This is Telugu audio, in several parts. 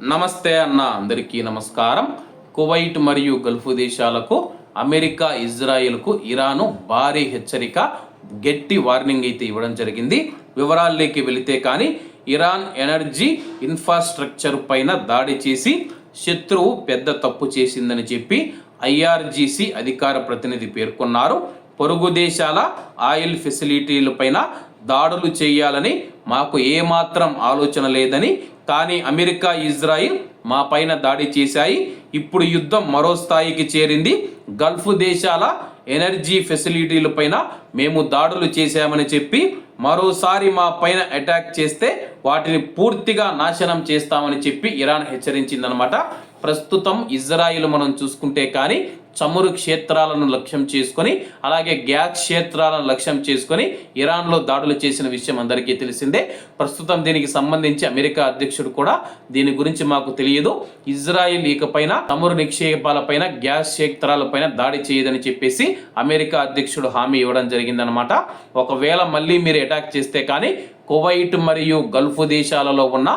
నమస్తే అన్న అందరికీ నమస్కారం. కువైట్ మరియు గల్ఫ్ దేశాలకు అమెరికా, ఇజ్రాయెల్కు ఇరాను భారీ హెచ్చరిక, గట్టి వార్నింగ్ అయితే ఇవ్వడం జరిగింది. వివరాల్లోకి వెళితే కానీ ఇరాన్ ఎనర్జీ ఇన్ఫ్రాస్ట్రక్చర్ పైన దాడి చేసి శత్రువు పెద్ద తప్పు చేసిందని చెప్పి ఐఆర్జీసీ అధికార ప్రతినిధి పేర్కొన్నారు. పొరుగు దేశాల ఆయిల్ ఫెసిలిటీలపైన దాడులు చేయాలని మాకు ఏమాత్రం ఆలోచన లేదని, కానీ అమెరికా, ఇజ్రాయిల్ మా పైన దాడి చేశాయి. ఇప్పుడు యుద్ధం మరో స్థాయికి చేరింది. గల్ఫ్ దేశాల ఎనర్జీ ఫెసిలిటీలపైన మేము దాడులు చేశామని చెప్పి మరోసారి మా పైన అటాక్ చేస్తే వాటిని పూర్తిగా నాశనం చేస్తామని చెప్పి ఇరాన్ హెచ్చరించిందనమాట. ప్రస్తుతం ఇజ్రాయిల్ మనం చూసుకుంటే కానీ చమురు క్షేత్రాలను లక్ష్యం చేసుకొని, అలాగే గ్యాస్ క్షేత్రాలను లక్ష్యం చేసుకొని ఇరాన్లో దాడులు చేసిన విషయం అందరికీ తెలిసిందే. ప్రస్తుతం దీనికి సంబంధించి అమెరికా అధ్యక్షుడు కూడా దీని గురించి మాకు తెలియదు, ఇజ్రాయిల్ ఇకపైన చమురు నిక్షేపాలపైన, గ్యాస్ క్షేత్రాలపైన దాడి చేయదని చెప్పేసి అమెరికా అధ్యక్షుడు హామీ ఇవ్వడం జరిగిందనమాట. ఒకవేళ మళ్ళీ మీరు అటాక్ చేస్తే కానీ కువైట్ మరియు గల్ఫ్ దేశాలలో ఉన్న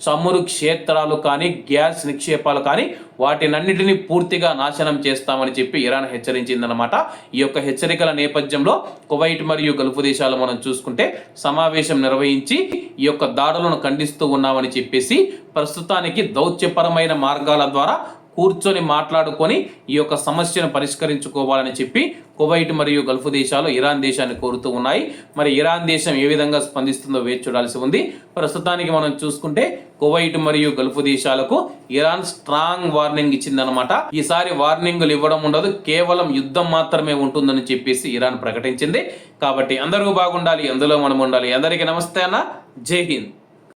చమురు క్షేత్రాలు కానీ, గ్యాస్ నిక్షేపాలు కానీ వాటినన్నిటిని పూర్తిగా నాశనం చేస్తామని చెప్పి ఇరాన్ హెచ్చరించిందనమాట. ఈ యొక్క హెచ్చరికల నేపథ్యంలో కువైట్ మరియు గల్ఫ్ దేశాలు మనం చూసుకుంటే సమావేశం నిర్వహించి ఈ యొక్క దాడులను ఖండిస్తూ ఉన్నామని చెప్పేసి ప్రస్తుతానికి దౌత్యపరమైన మార్గాల ద్వారా కూర్చొని మాట్లాడుకొని ఈ యొక్క సమస్యను పరిష్కరించుకోవాలని చెప్పి కువైట్ మరియు గల్ఫ్ దేశాలు ఇరాన్ దేశాన్ని కోరుతూ ఉన్నాయి. మరి ఇరాన్ దేశం ఏ విధంగా స్పందిస్తుందో వేచి చూడాల్సి ఉంది. ప్రస్తుతానికి మనం చూసుకుంటే కువైట్ మరియు గల్ఫ్ దేశాలకు ఇరాన్ స్ట్రాంగ్ వార్నింగ్ ఇచ్చిందనమాట. ఈసారి వార్నింగ్లు ఇవ్వడం ఉండదు, కేవలం యుద్ధం మాత్రమే ఉంటుందని చెప్పేసి ఇరాన్ ప్రకటించింది. కాబట్టి అందరూ బాగుండాలి, అందులో మనం ఉండాలి. అందరికీ నమస్తే అన్న, జై హింద్.